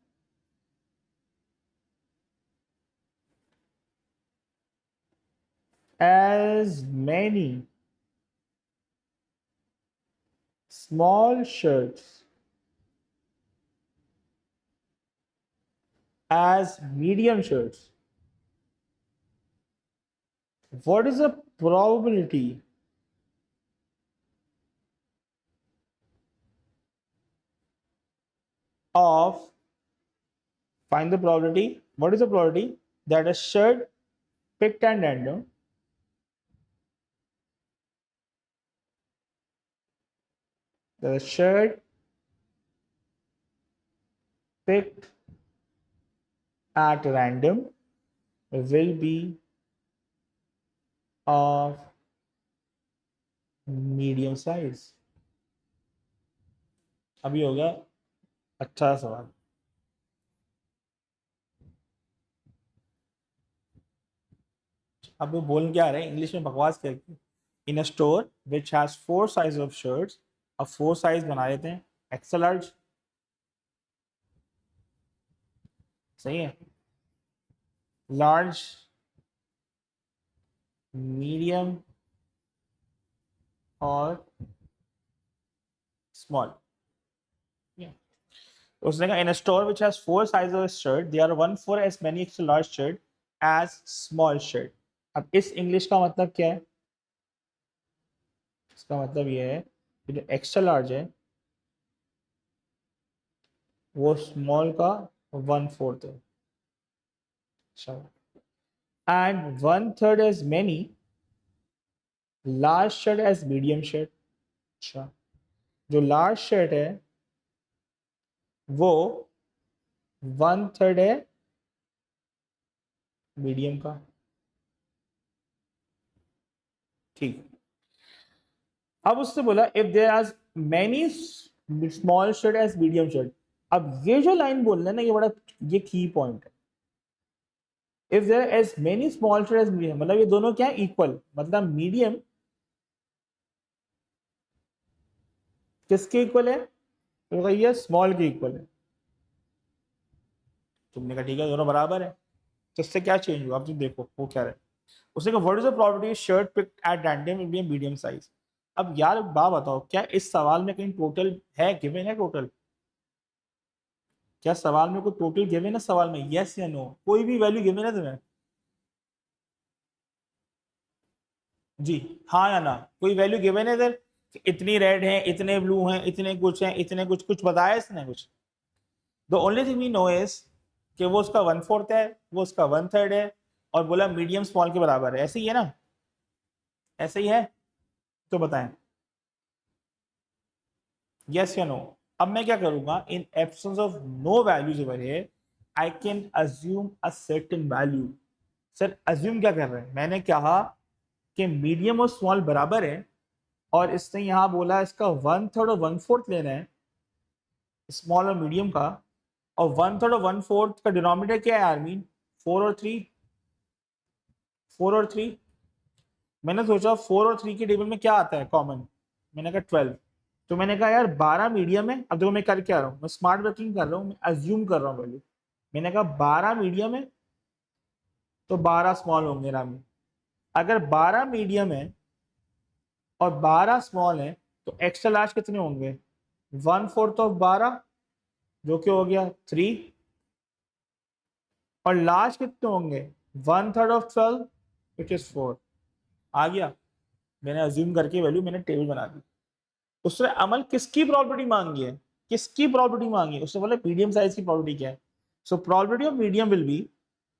as many small shirts as medium shirts, what is the probability of, find the probability, what is the probability that a shirt picked at random, the shirt picked at random will be of medium size। अभी हो गया अच्छा सवाल। अब वो बोल क्या रहे हैं इंग्लिश में, बकवास क्या की। In a store which has four size of shirts, अब फोर साइज बना देते हैं, एक्स्ट्रा लार्ज, सही है, लार्ज, मीडियम और स्मॉल। उसने कहा in a store which has four size of shirt they are one for as many extra large shirt as small shirt. अब इस इंग्लिश का मतलब क्या है, इसका मतलब ये है कि जो एक्स्ट्रा लार्ज है वो स्मॉल का वन फोर्थ है। अच्छा, and one third as many large shirt as medium shirt. अच्छा, जो लार्ज शर्ट है वो वन थर्ड है मीडियम का, ठीक। अब उससे बोला if there are many small shirt as medium shirt. अब ये जो लाइन बोलना है ना, ये बड़ा, ये की पॉइंट है। If there as many small shirt as medium, मतलब ये दोनों क्या है, इक्वल, मतलब मीडियम किसके इक्वल है? तो कहा ये स्मॉल के इक्वल है। तुमने कहा ठीक है दोनों बराबर है, तो इससे क्या चेंज हुआ? अब तुम देखो वो क्या है। उसने कहा what is the probability shirt picked at random will be medium size. अब यार बात बताओ, क्या इस सवाल में कहीं टोटल है, गिवन है टोटल? क्या सवाल में कोई टोटल गिवन है? सवाल में यस या नो, कोई भी वैल्यू गिवन है तुम्हें? जी, हाँ या ना, कोई वैल्यू गिवन है इधर? इतनी रेड है, इतने ब्लू हैं, इतने कुछ हैं, इतने कुछ, कुछ बताया इसने कुछ? The only thing we know is कि वो उसका 1/4 है, वो उसका 1/3 है, और बोला मीडियम स्मॉल के बराबर है। ऐसे ही है ना? ऐसे ही है? तो बताएं यस या नो। अब मैं क्या करूंगा, in absence of no values over here I can assume a certain value. Sir assume क्या कर रहे हैं? मैंने कहा कि मीडियम और स्मॉल बराबर है, और इसने यहाँ बोला इसका 1/3 और 1/4 लेना है, स्मॉल और मीडियम का। और 1/3 और 1/4 का डिनोमिनेटर क्या है आर्मीन? 4 और 3। 4 और 3। मैंने सोचा 4 और 3 के टेबल में क्या आता है कॉमन? मैंने कहा 12। तो मैंने कहा यार 12 मीडियम है। अब देखो मैं कर क्या रहा हूँ, मैं स्मार्ट वर्किंग कर रहा हूँ, मैं अज्यूम कर रहा हूँ वैल्यू। मैंने कहा 12 मीडियम है तो 12 स्मॉल होंगे रामी। अगर 12 मीडियम है और 12 स्मॉल है तो एक्स्ट्रा लार्ज कितने होंगे? 1/4 ऑफ 12, जो कि हो गया 3। और लार्ज कितने होंगे? 1/3 ऑफ 12 विच इज 4। आ गया? मैंने अज्यूम करके वैल्यू मैंने टेबल बना दी। उसने अमल किसकी प्रॉपर्टी मांगी है? किसकी प्रॉपर्टी मांगी है? उसने बोला मीडियम साइज की प्रॉपर्टी क्या है? So property of medium will be,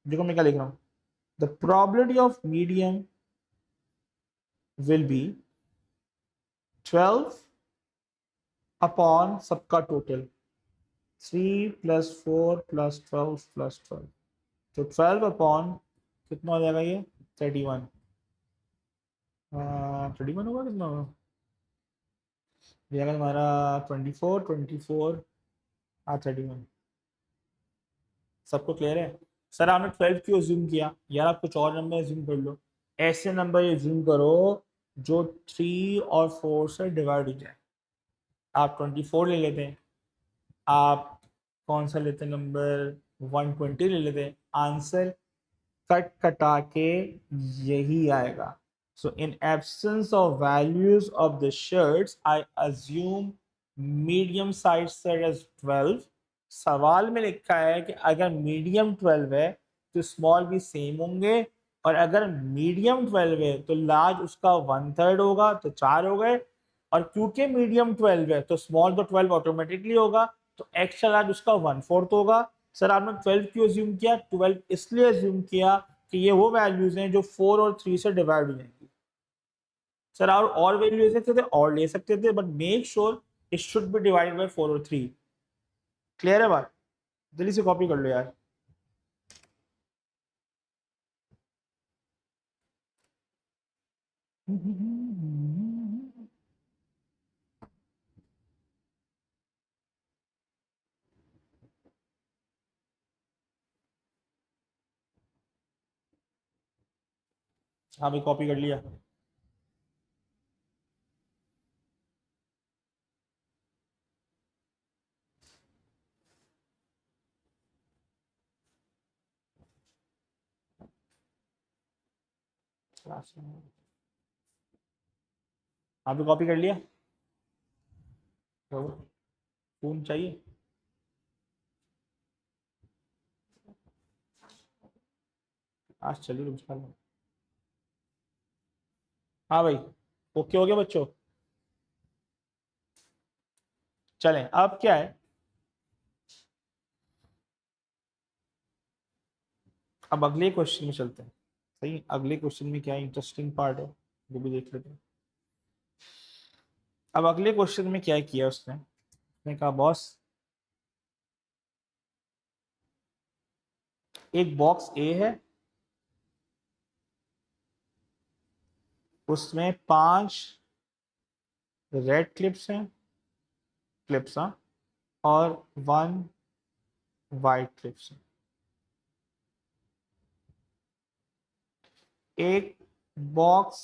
देखो मैं क्या लिख रहा हूं, the property of medium will be 12 upon सबका टोटल, 3 + 4 + 12 + 12। तो 12 अपॉन कितना हो जाएगा ये? 31। 31 होगा, कितना होगा ये अगर हमारा? 24 हाँ 31। सबको क्लियर है? सर आपने 12 क्यों ज्यूम किया? यार आप कुछ और नंबर ज्यूम कर लो। ऐसे नंबर ज्यूम करो जो 3 और 4 से डिवाइड हो जाए। आप 24 ले लेते हैं, आप कौन सा लेते नंबर, 120 ले लेते हैं, आंसर कट कटा के यही आएगा। So in absence of values of the shirts I assume medium size set as 12। सवाल में लिखा है कि अगर मीडियम 12 है तो स्मॉल भी सेम होंगे, और अगर मीडियम 12 है तो लार्ज उसका 1/3 होगा, तो 4 हो गए। और क्योंकि मीडियम 12 है तो स्मॉल तो 12 ऑटोमेटिकली होगा, तो एक्स्ट्रा लार्ज उसका 1/4 होगा। सर आपने 12 क्यों अज्यूम किया? 12 इसलिए अज्यूम किया कि ये वो वैल्यूज हैं जो 4 और 3 से डिवाइड हो जाएंगी। सर और वैल्यू ले सकते थे, और ले सकते थे, but make sure it should be divided by 4 और 3। क्लियर है बात? जल्दी से कॉपी कर लो यार। हाँ भाई कॉपी कर लिया। हाँ भी कॉपी कर लिया। फोन चाहिए? आज चलिए तुम। हाँ भाई ओके हो गया बच्चों? चलें अब क्या है, अब अगले क्वेश्चन में चलते हैं। सही, अगले क्वेश्चन में क्या इंटरेस्टिंग पार्ट है वो भी देख लेते हैं। अब अगले क्वेश्चन में क्या किया उसने? उसने कहा बॉस एक बॉक्स ए है, उसमें 5 रेड क्लिप्स हैं, क्लिप्स हाँ, और 1 वाइट क्लिप्स है। एक बॉक्स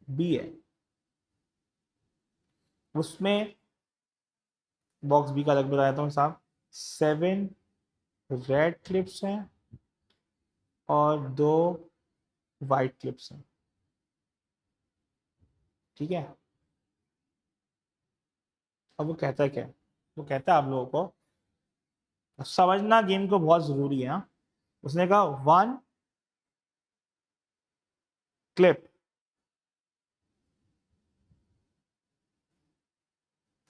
बी है, उसमें बॉक्स बी का अलग बताया था साहब। 7 रेड क्लिप्स हैं और 2 वाइट क्लिप्स हैं, ठीक है। अब वो कहता है क्या, वो कहता है आप लोगों को समझना गेम को बहुत जरूरी है, हाँ? उसने कहा 1 clip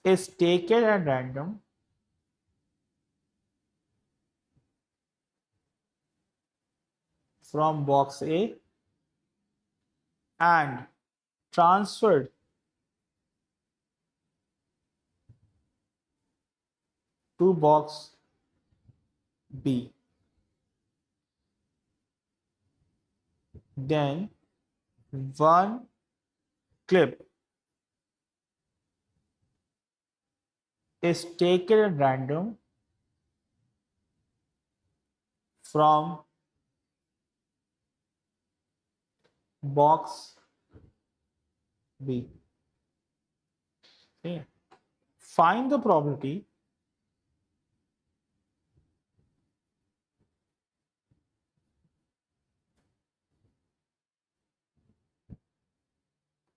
is taken at random from box A and transferred to box B. Then 1 clip is taken at random from box B. Okay. Find the probability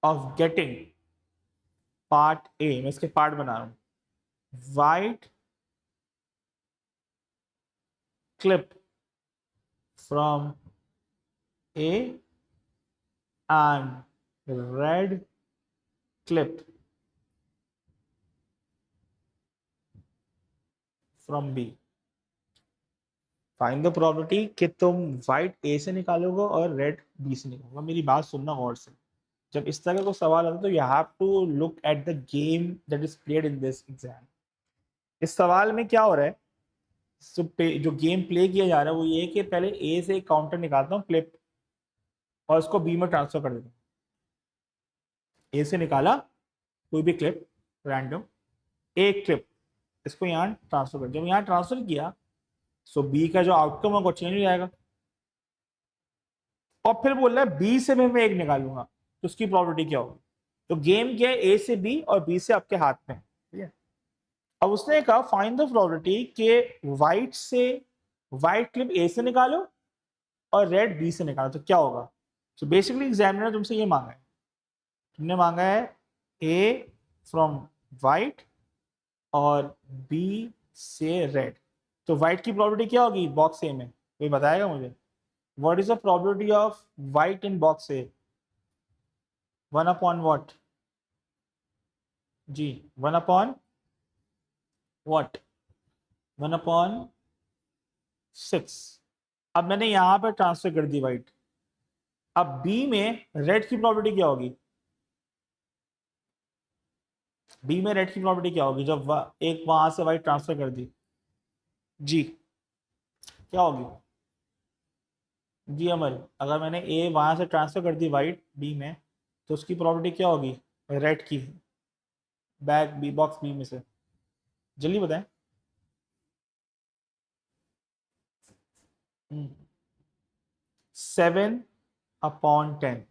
of getting part A, मैं इसके पार्ट बना रहा हूं, white clip from A and red clip from B. Find the probability कि तुम व्हाइट ए से निकालोगे और रेड बी से निकालोगे। मेरी बात सुनना गौर से, जब इस तरह का कोई सवाल आता है तो you have to look at the game that is played in this exam. इस सवाल में क्या हो रहा है, जो गेम प्ले किया जा रहा है वो ये है कि पहले ए से एक काउंटर निकालता हूँ क्लिप और उसको बी में ट्रांसफर कर देता हूँ। ए से निकाला कोई भी क्लिप रैंडम, एक क्लिप, इसको यहाँ ट्रांसफर कर, जब यहाँ ट्रांसफर किया सो बी का जो आउटकम होगा चेंज हो जाएगा। और फिर बोल रहा है बी से भी मैं एक निकालूंगा तो उसकी प्रोबेबिलिटी क्या होगी। तो गेम क्या है, ए से बी और बी से आपके हाथ में, ठीक है। अब उसने कहा फाइंड द प्रोबेबिलिटी कि व्हाइट क्लिप ए से निकालो और रेड बी से निकालो तो क्या होगा। तो बेसिकली एग्जामिनर तुमसे ये मांगा है, तुमने मांगा है ए फ्रॉम व्हाइट और बी से रेड, तो व्हाइट की प्रोबेबिलिटी क्या होगी बॉक्स ए में, कोई बताएगा मुझे। What is the probability of white in box A, 1 upon what जी, 1 अपॉन व्हाट, 1 अपॉन 6। अब मैंने यहां पर ट्रांसफर कर दी व्हाइट, अब बी में रेड की प्रोबेबिलिटी क्या होगी, बी में रेड की प्रोबेबिलिटी क्या होगी जब एक वहां से व्हाइट ट्रांसफर कर दी जी, क्या होगी जी अमर। अगर मैंने ए वहां से ट्रांसफर कर दी व्हाइट बी में तो उसकी प्रोबेबिलिटी क्या होगी रेड की, बैक बी बॉक्स बी में से, जल्दी बताएं। 7 अपॉन 10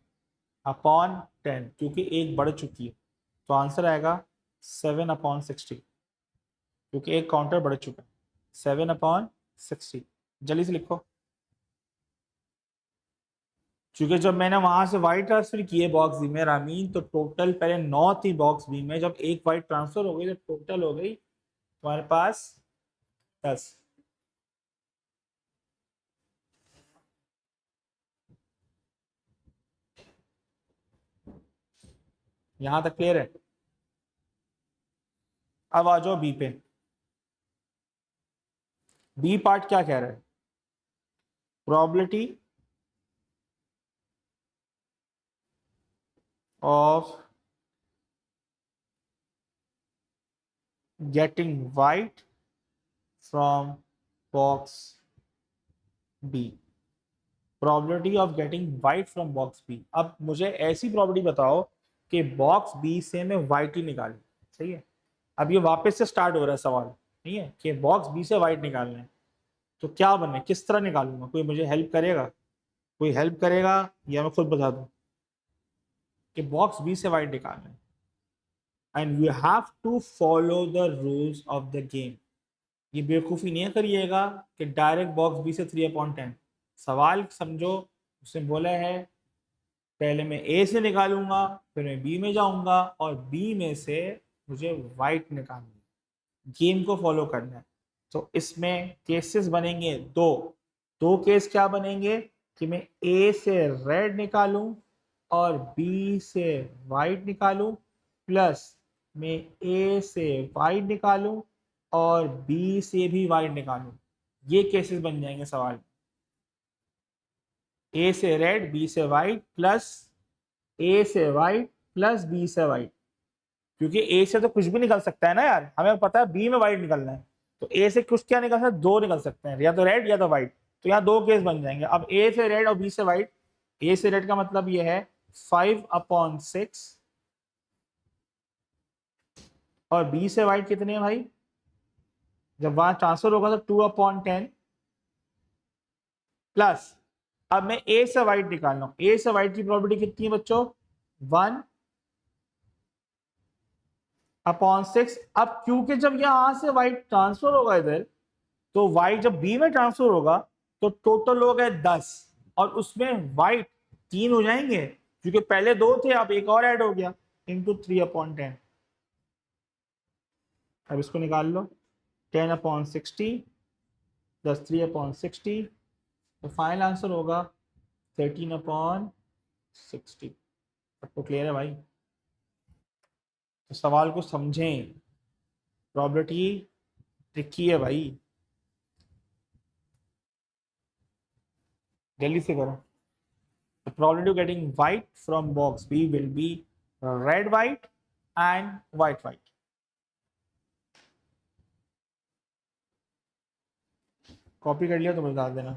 अपॉन 10, क्योंकि एक बढ़ चुकी है तो आंसर आएगा 7 अपॉन 60, क्योंकि एक काउंटर बढ़ चुका है, 7 अपॉन 60। जल्दी से लिखो, क्योंकि जब मैंने वहां से वाइट ट्रांसफर किए बॉक्स बी में रामीन तो टोटल पहले 9 थी बॉक्स बी में, जब एक वाइट ट्रांसफर हो गई तो टोटल हो गई तुम्हारे पास 10। यहां तक क्लियर है। अब आ जाओ बी पे, बी पार्ट क्या कह रहा है, probability of getting white from box B, probability of getting white from box B. अब मुझे ऐसी प्रोबेबिलिटी बताओ कि बॉक्स बी से मैं वाइट ही निकालूं, सही है। अब ये वापस से स्टार्ट हो रहा है सवाल, नहीं है कि बॉक्स बी से वाइट निकालना है तो क्या बने, किस तरह निकालूंगा, कोई मुझे हेल्प करेगा, कोई हेल्प करेगा या मैं खुद बता दूं कि बॉक्स बी से वाइट निकालना है। And you have to follow the rules of the game. ये बेवकूफ़ी नहीं करिएगा कि डायरेक्ट बॉक्स बी से 3/10। सवाल समझो, उसने बोला है पहले मैं ए से निकालूंगा, फिर मैं बी में जाऊंगा और बी में से मुझे वाइट निकालना है। गेम को फॉलो करना है। तो इसमें केसेस बनेंगे दो। दो केस क्या बनेंगे कि मैं ए से रेड निकालूं और बी से वाइट निकालूं, प्लस मैं ए से वाइट निकालूं और बी से भी वाइट निकालूं। ये केसेस बन जाएंगे सवाल। ए से रेड बी से वाइट, प्लस ए से वाइट प्लस बी से वाइट। क्योंकि ए से तो कुछ भी निकल सकता है ना यार, हमें पता है बी में वाइट निकलना है। तो ए से कुछ क्या निकल सकता है, दो निकल सकते हैं, या तो रेड या तो वाइट। तो यहाँ दो केस बन जाएंगे। अब ए से रेड और बी से वाइट। ए से रेड का मतलब ये है 5/6 और बी से वाइट कितने हैं भाई, जब वहां ट्रांसफर होगा तो 2/10 प्लस। अब मैं ए से वाइट निकाल रहा हूं। ए से वाइट की प्रॉपर्टी कितनी है बच्चों, 1/6। अब क्योंकि जब यहां से वाइट ट्रांसफर होगा इधर, तो वाइट जब बी में ट्रांसफर होगा तो टोटल हो गए 10, और उसमें वाइट 3 हो जाएंगे क्योंकि पहले 2 थे, अब एक और ऐड हो गया, इंटू 3/10। अब इसको निकाल लो, 10/60 प्लस 3/60, तो फाइनल आंसर होगा 13/60। सबको क्लियर है भाई? तो सवाल को समझें, प्रॉपर्टी ट्रिकी है भाई, जल्दी से करो। The probability of getting white from box B will be red white and white white. Copy कर लिया तो बता देना।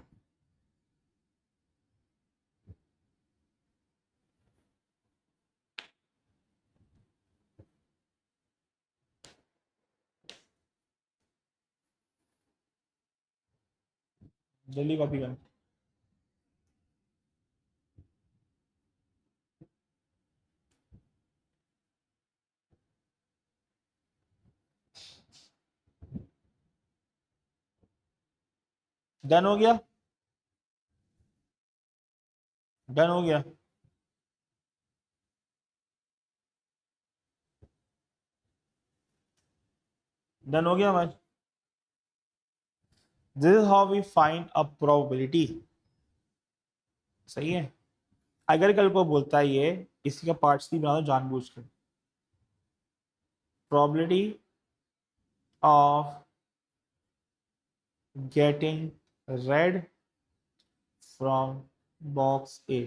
जल्दी कॉपी कर। डन हो गया, डन हो गया। डन हो गया हमारे। This is how we find a probability. सही है। अगर कल को बोलता है ये इसी का पार्ट्स नहीं बना दो जानबूझ कर, probability of getting red from box A.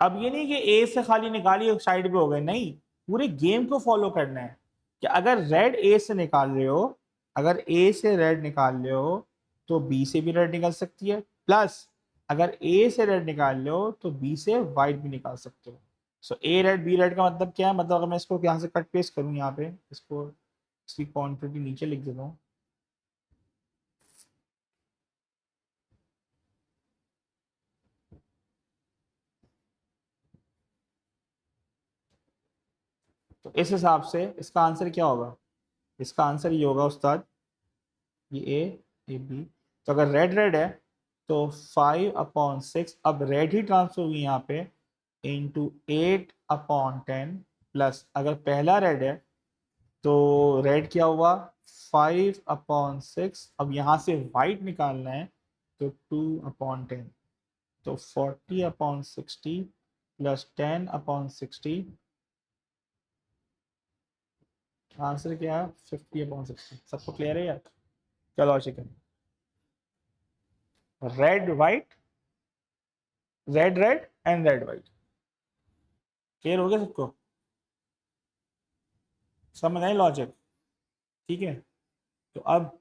अब ये नहीं कि ए से खाली निकाली और साइड पे हो गए, नहीं, पूरे गेम को फॉलो करना है कि अगर रेड ए से निकाल रहे हो, अगर ए से रेड निकाल रहे हो तो बी से भी रेड निकल सकती है, प्लस अगर ए से रेड निकाल रहे हो तो बी से वाइट भी निकाल सकते हो। सो ए रेड बी रेड का मतलब क्या है, मतलब अगर मैं इसको यहाँ से कट पेस्ट करूँ, यहाँ पे इसको इसकी क्वांटिटी नीचे लिख देता हूँ। तो इस हिसाब से इसका आंसर क्या होगा, इसका आंसर ये होगा उस्ताद, ये ए बी। तो अगर रेड रेड है तो 5/6, अब रेड ही ट्रांसफर हुई यहाँ पे, इंटू 8/10 प्लस, अगर पहला रेड है तो रेड क्या हुआ 5/6, अब यहाँ से वाइट निकालना है तो 2/10, तो 40/60 प्लस 10/60, आंसर क्या है 50/60। सबको क्लियर है यार? क्या लॉजिक है? Red white, red red and red white. Clear हो गया सबको? समझ आई लॉजिक? ठीक है। तो अब